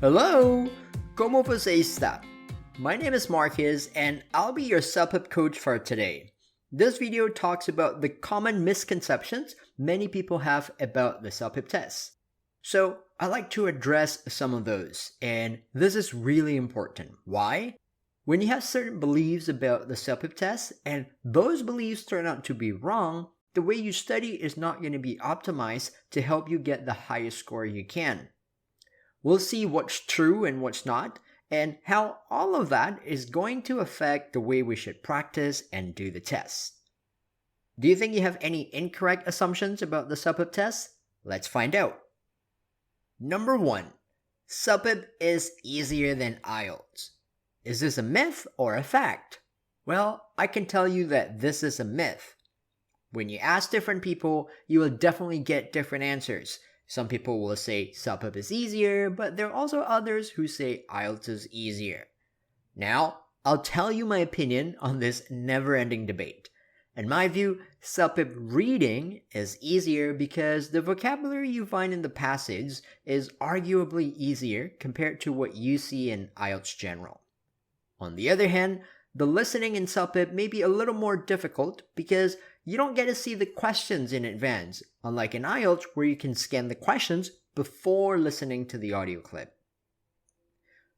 Hello! ¿Cómo você está? My name is Marcus and I'll be your CELPIP coach for today. This video talks about the common misconceptions many people have about the CELPIP test. So I'd like to address some of those, and this is really important. Why? When you have certain beliefs about the CELPIP test and those beliefs turn out to be wrong, the way you study is not going to be optimized to help you get the highest score you can. We'll see what's true and what's not, and how all of that is going to affect the way we should practice and do the test. Do you think you have any incorrect assumptions about the CELPIP test? Let's find out. Number 1. CELPIP is easier than IELTS. Is this a myth or a fact? Well, I can tell you that this is a myth. When you ask different people, you will definitely get different answers. Some people will say CELPIP is easier, but there are also others who say IELTS is easier. Now, I'll tell you my opinion on this never-ending debate. In my view, CELPIP reading is easier because the vocabulary you find in the passage is arguably easier compared to what you see in IELTS General. On the other hand, the listening in CELPIP may be a little more difficult because you don't get to see the questions in advance, unlike in IELTS where you can scan the questions before listening to the audio clip.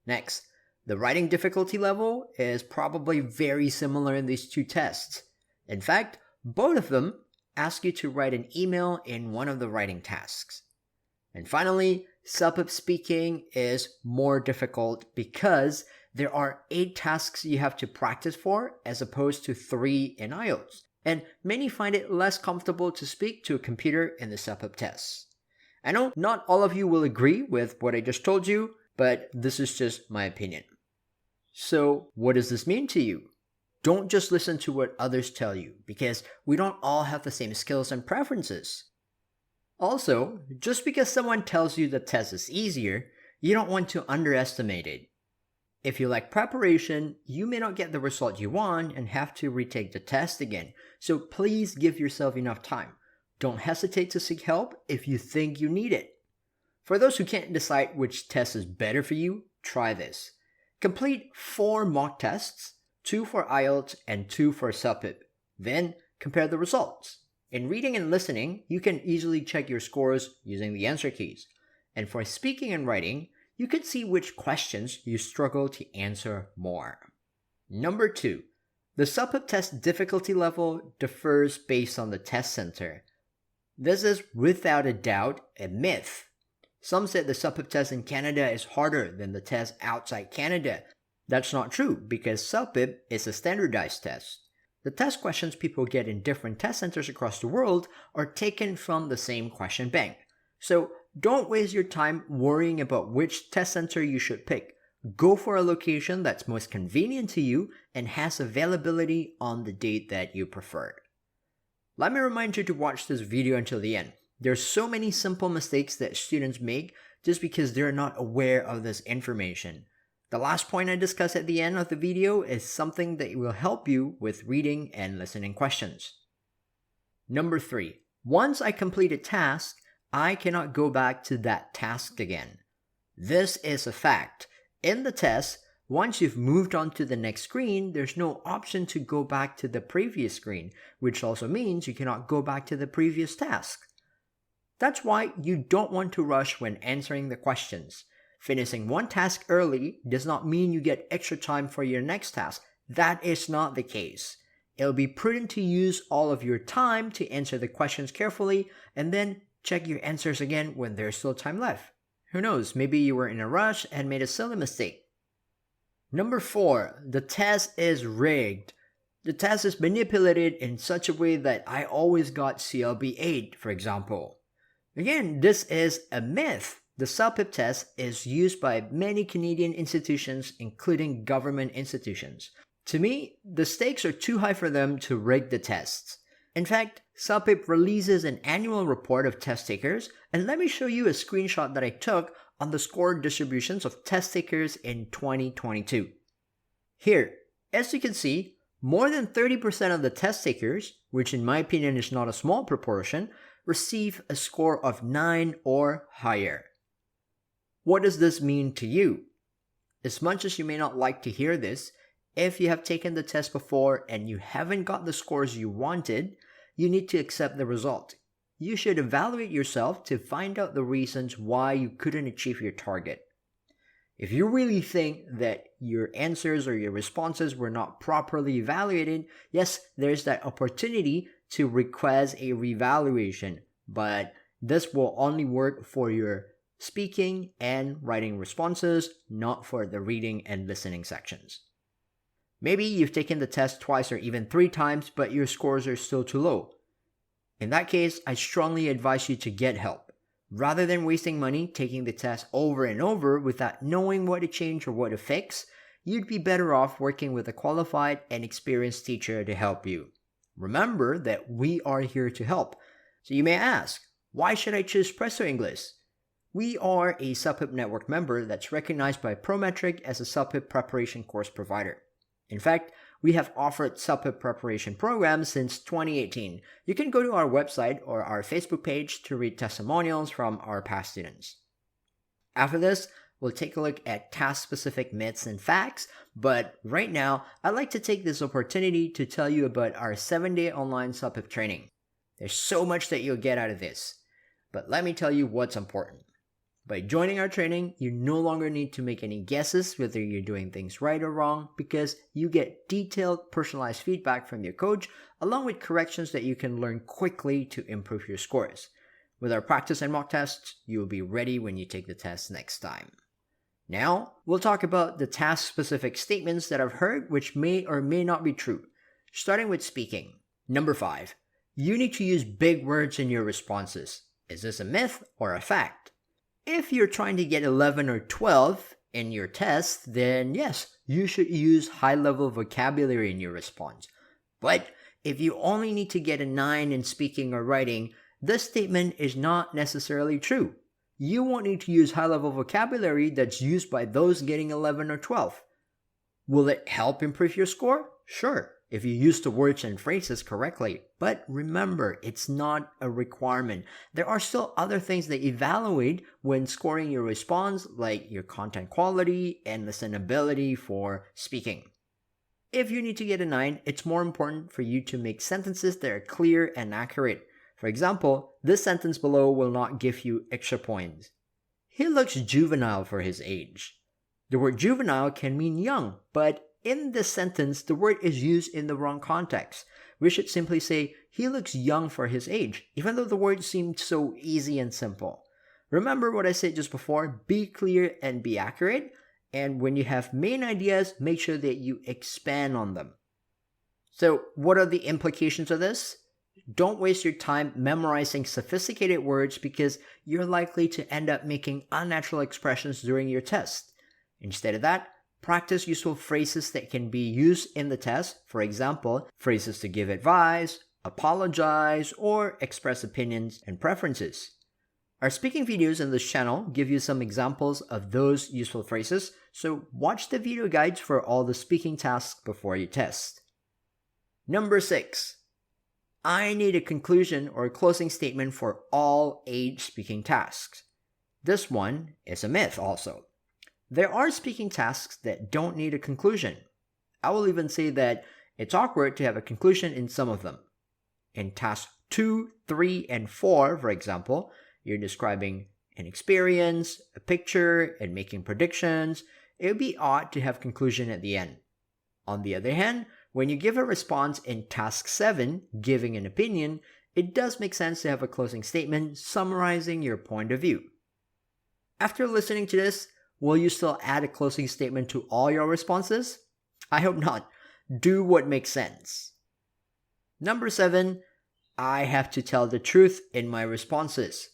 Next, the writing difficulty level is probably very similar in these two tests. In fact, both of them ask you to write an email in one of the writing tasks. And finally, CELPIP speaking is more difficult because there are 8 tasks you have to practice for as opposed to 3 in IELTS, and many find it less comfortable to speak to a computer in the CELPIP tests. I know not all of you will agree with what I just told you, but this is just my opinion. So, what does this mean to you? Don't just listen to what others tell you, because we don't all have the same skills and preferences. Also, just because someone tells you the test is easier, you don't want to underestimate it. If you lack preparation, you may not get the result you want and have to retake the test again, so please give yourself enough time. Don't hesitate to seek help if you think you need it. For those who can't decide which test is better for you, try this. Complete 4 mock tests, 2 for IELTS and 2 for CELPIP. Then compare the results. In reading and listening, you can easily check your scores using the answer keys. And for speaking and writing, you can see which questions you struggle to answer more. Number 2. The CELPIP test difficulty level differs based on the test center. This is without a doubt a myth. Some said the CELPIP test in Canada is harder than the test outside Canada. That's not true because CELPIP is a standardized test. The test questions people get in different test centers across the world are taken from the same question bank. So don't waste your time worrying about which test center you should pick. Go for a location that's most convenient to you and has availability on the date that you prefer. Let me remind you to watch this video until the end. There's so many simple mistakes that students make just because they're not aware of this information. The last point I discuss at the end of the video is something that will help you with reading and listening questions. Number 3. Once I complete a task, I cannot go back to that task again. This is a fact. In the test, once you've moved on to the next screen, there's no option to go back to the previous screen, which also means you cannot go back to the previous task. That's why you don't want to rush when answering the questions. Finishing one task early does not mean you get extra time for your next task. That is not the case. It'll be prudent to use all of your time to answer the questions carefully and then check your answers again when there's still time left. Who knows, maybe you were in a rush and made a silly mistake. Number 4, the test is rigged. The test is manipulated in such a way that I always got CLB 8, for example. Again, this is a myth. The CELPIP test is used by many Canadian institutions, including government institutions. To me, the stakes are too high for them to rig the tests. In fact, CELPIP releases an annual report of test takers, and let me show you a screenshot that I took on the score distributions of test takers in 2022. Here, as you can see, more than 30% of the test takers, which in my opinion is not a small proportion, receive a score of 9 or higher. What does this mean to you? As much as you may not like to hear this, if you have taken the test before and you haven't got the scores you wanted, you need to accept the result. You should evaluate yourself to find out the reasons why you couldn't achieve your target. If you really think that your answers or your responses were not properly evaluated, yes, there's that opportunity to request a revaluation, but this will only work for your speaking and writing responses, not for the reading and listening sections. Maybe you've taken the test twice or even 3 times, but your scores are still too low. In that case, I strongly advise you to get help. Rather than wasting money taking the test over and over without knowing what to change or what to fix, you'd be better off working with a qualified and experienced teacher to help you. Remember that we are here to help. So you may ask, why should I choose Presto English? We are a CELPIP network member that's recognized by Prometric as a CELPIP preparation course provider. In fact, we have offered CELPIP preparation programs since 2018. You can go to our website or our Facebook page to read testimonials from our past students. After this, we'll take a look at task-specific myths and facts, but right now, I'd like to take this opportunity to tell you about our 7-day online CELPIP training. There's so much that you'll get out of this, but let me tell you what's important. By joining our training, you no longer need to make any guesses whether you're doing things right or wrong because you get detailed, personalized feedback from your coach along with corrections that you can learn quickly to improve your scores. With our practice and mock tests, you will be ready when you take the test next time. Now, we'll talk about the task-specific statements that I've heard which may or may not be true, starting with speaking. Number 5, you need to use big words in your responses. Is this a myth or a fact? If you're trying to get 11 or 12 in your test, then yes, you should use high-level vocabulary in your response. But if you only need to get a 9 in speaking or writing, this statement is not necessarily true. You won't need to use high-level vocabulary that's used by those getting 11 or 12. Will it help improve your score? Sure, if you use the words and phrases correctly. But remember, it's not a requirement. There are still other things that evaluate when scoring your response, like your content quality and listenability for speaking. If you need to get a 9, it's more important for you to make sentences that are clear and accurate. For example, this sentence below will not give you extra points. He looks juvenile for his age. The word juvenile can mean young, but in this sentence, the word is used in the wrong context. We should simply say, he looks young for his age, even though the word seemed so easy and simple. Remember what I said just before, be clear and be accurate, and when you have main ideas, make sure that you expand on them. So, what are the implications of this? Don't waste your time memorizing sophisticated words because you're likely to end up making unnatural expressions during your test. Instead of that, practice useful phrases that can be used in the test. For example, phrases to give advice, apologize, or express opinions and preferences. Our speaking videos in this channel give you some examples of those useful phrases, so watch the video guides for all the speaking tasks before you test. Number 6. I need a conclusion or closing statement for all age speaking tasks. This one is a myth also. There are speaking tasks that don't need a conclusion. I will even say that it's awkward to have a conclusion in some of them. In tasks 2, 3, and 4, for example, you're describing an experience, a picture, and making predictions. It would be odd to have conclusion at the end. On the other hand, when you give a response in task 7, giving an opinion, it does make sense to have a closing statement summarizing your point of view. After listening to this, will you still add a closing statement to all your responses? I hope not. Do what makes sense. Number 7, I have to tell the truth in my responses.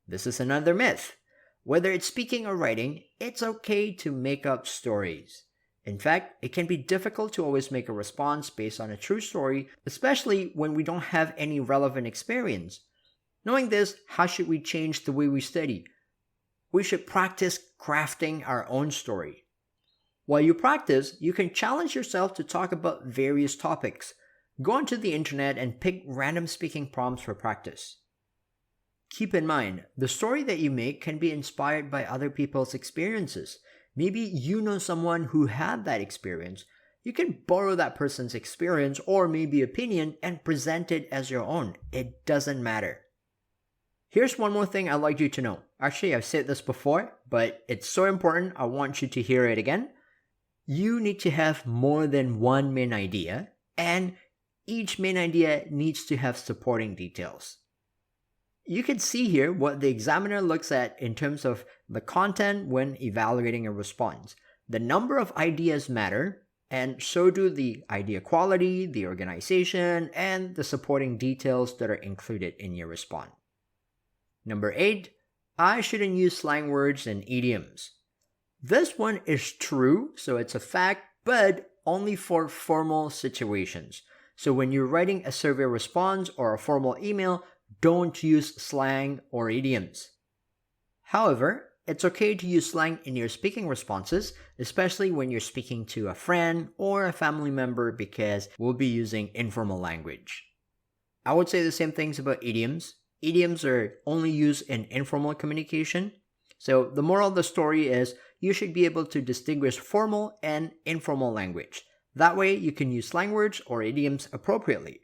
This is another myth. Whether it's speaking or writing, it's okay to make up stories. In fact, it can be difficult to always make a response based on a true story, especially when we don't have any relevant experience. Knowing this, how should we change the way we study? We should practice crafting our own story. While you practice, you can challenge yourself to talk about various topics. Go onto the internet and pick random speaking prompts for practice. Keep in mind, the story that you make can be inspired by other people's experiences. Maybe you know someone who had that experience. You can borrow that person's experience or maybe opinion and present it as your own. It doesn't matter. Here's one more thing I'd like you to know. Actually, I've said this before, but it's so important, I want you to hear it again. You need to have more than one main idea, and each main idea needs to have supporting details. You can see here what the examiner looks at in terms of the content when evaluating a response. The number of ideas matter, and so do the idea quality, the organization, and the supporting details that are included in your response. Number 8, I shouldn't use slang words and idioms. This one is true, so it's a fact, but only for formal situations. So when you're writing a survey response or a formal email, don't use slang or idioms. However, it's okay to use slang in your speaking responses, especially when you're speaking to a friend or a family member because we'll be using informal language. I would say the same things about idioms. Idioms are only used in informal communication. So the moral of the story is you should be able to distinguish formal and informal language. That way you can use slang words or idioms appropriately.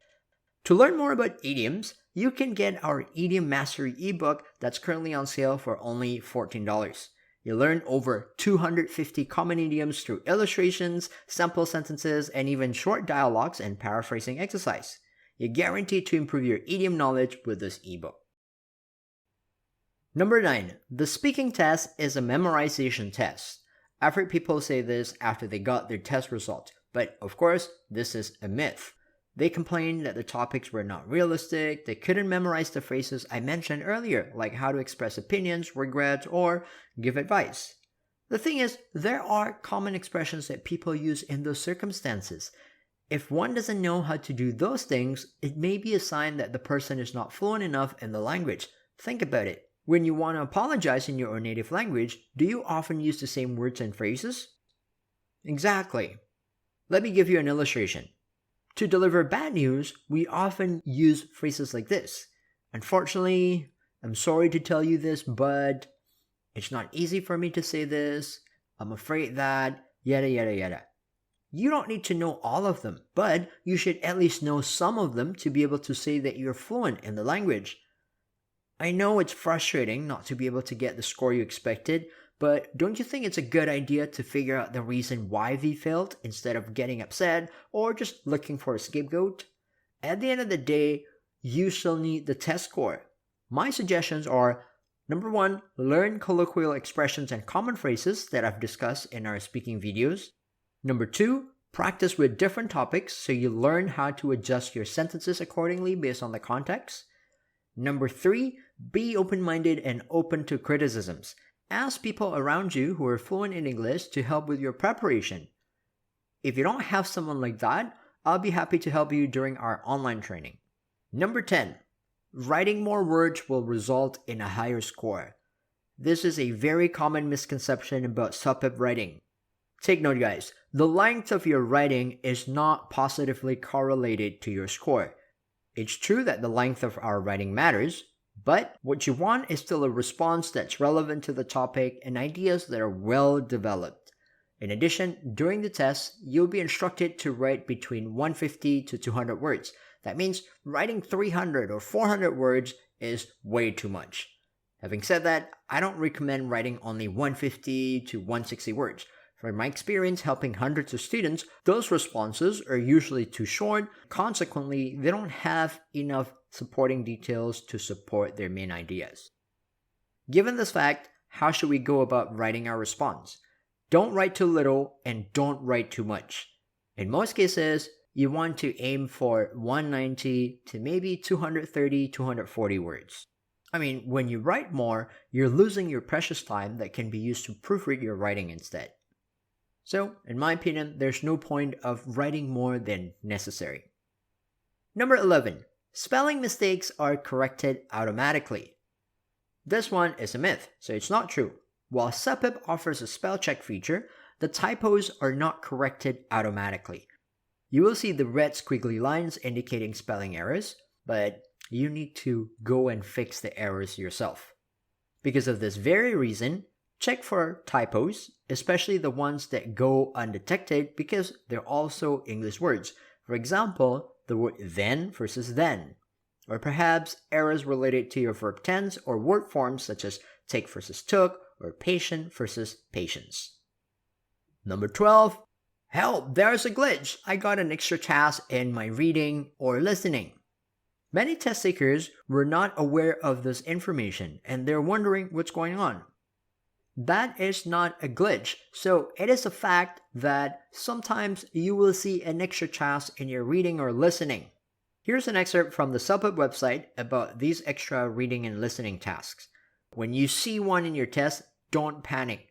To learn more about idioms, you can get our Idiom Mastery ebook that's currently on sale for only $14. You'll learn over 250 common idioms through illustrations, sample sentences, and even short dialogues and paraphrasing exercise. You're guaranteed to improve your idiom knowledge with this ebook. Number 9, the speaking test is a memorization test. I've heard people say this after they got their test result, but of course, this is a myth. They complained that the topics were not realistic, they couldn't memorize the phrases I mentioned earlier, like how to express opinions, regrets, or give advice. The thing is, there are common expressions that people use in those circumstances. If one doesn't know how to do those things, it may be a sign that the person is not fluent enough in the language. Think about it. When you want to apologize in your own native language, do you often use the same words and phrases? Exactly. Let me give you an illustration. To deliver bad news, we often use phrases like this. Unfortunately, I'm sorry to tell you this, but it's not easy for me to say this. I'm afraid that, yada yada yada. You don't need to know all of them, but you should at least know some of them to be able to say that you're fluent in the language. I know it's frustrating not to be able to get the score you expected, but don't you think it's a good idea to figure out the reason why they failed instead of getting upset or just looking for a scapegoat? At the end of the day, you still need the test score. My suggestions are: number 1, learn colloquial expressions and common phrases that I've discussed in our speaking videos. Number 2, practice with different topics so you learn how to adjust your sentences accordingly based on the context. Number 3, be open-minded and open to criticisms. Ask people around you who are fluent in English to help with your preparation. If you don't have someone like that, I'll be happy to help you during our online training. Number 10, writing more words will result in a higher score. This is a very common misconception about CELPIP writing. Take note, guys, the length of your writing is not positively correlated to your score. It's true that the length of our writing matters, but what you want is still a response that's relevant to the topic and ideas that are well developed. In addition, during the test, you'll be instructed to write between 150 to 200 words. That means writing 300 or 400 words is way too much. Having said that, I don't recommend writing only 150 to 160 words. From my experience helping hundreds of students, those responses are usually too short. Consequently, they don't have enough supporting details to support their main ideas. Given this fact, how should we go about writing our response? Don't write too little and don't write too much. In most cases, you want to aim for 190 to maybe 230, 240 words. I mean, when you write more, you're losing your precious time that can be used to proofread your writing instead. So, in my opinion, there's no point of writing more than necessary. Number 11, spelling mistakes are corrected automatically. This one is a myth, so it's not true. While CELPIP offers a spell check feature, the typos are not corrected automatically. You will see the red squiggly lines indicating spelling errors, but you need to go and fix the errors yourself. Because of this very reason, check for typos, especially the ones that go undetected because they're also English words. For example, the word then versus then. Or perhaps errors related to your verb tense or word forms such as take versus took or patient versus patience. Number 12. Help, there's a glitch. I got an extra task in my reading or listening. Many test takers were not aware of this information and they're wondering what's going on. That is not a glitch, so it is a fact that sometimes you will see an extra task in your reading or listening. Here's an excerpt from the CELPIP website about these extra reading and listening tasks. When you see one in your test, don't panic.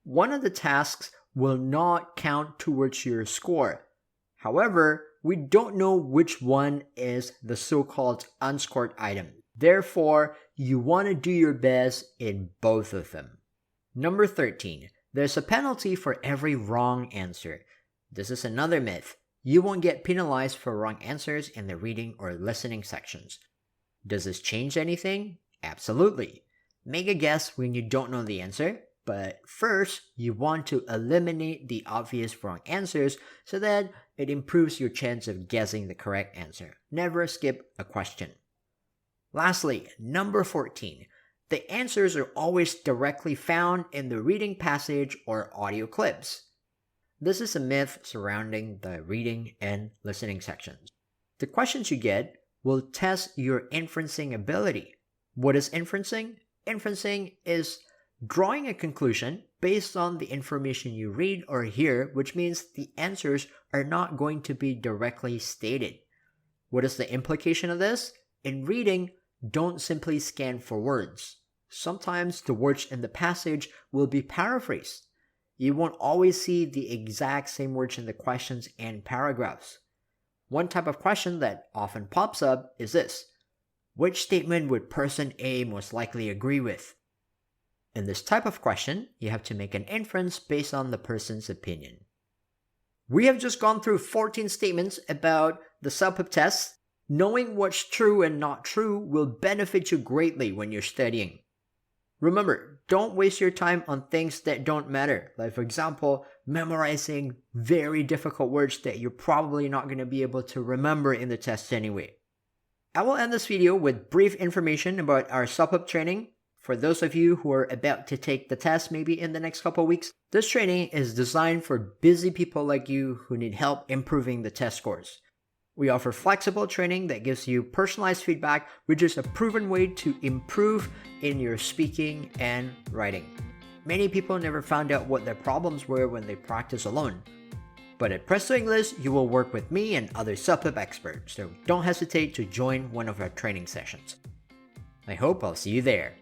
One of the tasks will not count towards your score. However, we don't know which one is the so-called unscored item. Therefore, you want to do your best in both of them. Number 13. There's a penalty for every wrong answer. This is another myth. You won't get penalized for wrong answers in the reading or listening sections. Does this change anything? Absolutely. Make a guess when you don't know the answer, but first, you want to eliminate the obvious wrong answers so that it improves your chance of guessing the correct answer. Never skip a question. Lastly, number 14. The answers are always directly found in the reading passage or audio clips. This is a myth surrounding the reading and listening sections. The questions you get will test your inferencing ability. What is inferencing? Inferencing is drawing a conclusion based on the information you read or hear, which means the answers are not going to be directly stated. What is the implication of this? In reading, don't simply scan for words. Sometimes the words in the passage will be paraphrased. You won't always see the exact same words in the questions and paragraphs. One type of question that often pops up is this: which statement would person A most likely agree with? In this type of question, you have to make an inference based on the person's opinion. We have just gone through 14 statements about the CELPIP test. Knowing what's true and not true will benefit you greatly when you're studying. Remember, don't waste your time on things that don't matter. Like, for example, memorizing very difficult words that you're probably not going to be able to remember in the test anyway. I will end this video with brief information about our CELPIP training. For those of you who are about to take the test maybe in the next couple of weeks, this training is designed for busy people like you who need help improving the test scores. We offer flexible training that gives you personalized feedback, which is a proven way to improve in your speaking and writing. Many people never found out what their problems were when they practice alone. But at Presto English, you will work with me and other CELPIP experts, so don't hesitate to join one of our training sessions. I hope I'll see you there.